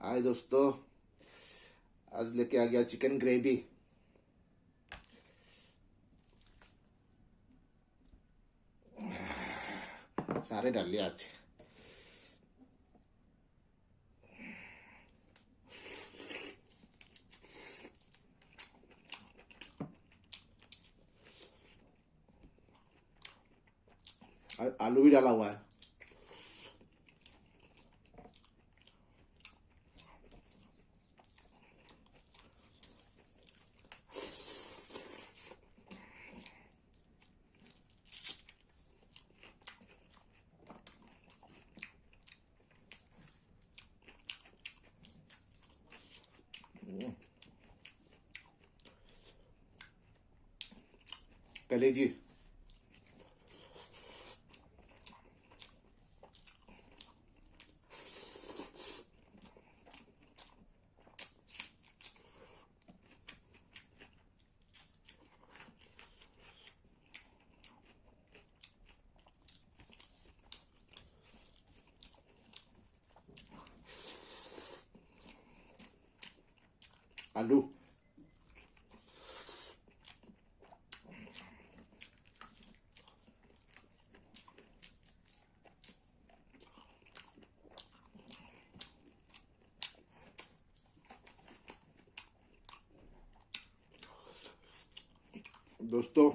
हाय दोस्तों, आज लेके आ गया चिकन ग्रेवी। सारे डाल लिया आज। आलू भी डाला हुआ है। कलेजी। आलू। दोस्तों,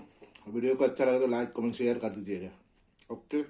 वीडियो को अच्छा लगा तो लाइक कमेंट शेयर कर दीजिएगा। ओके।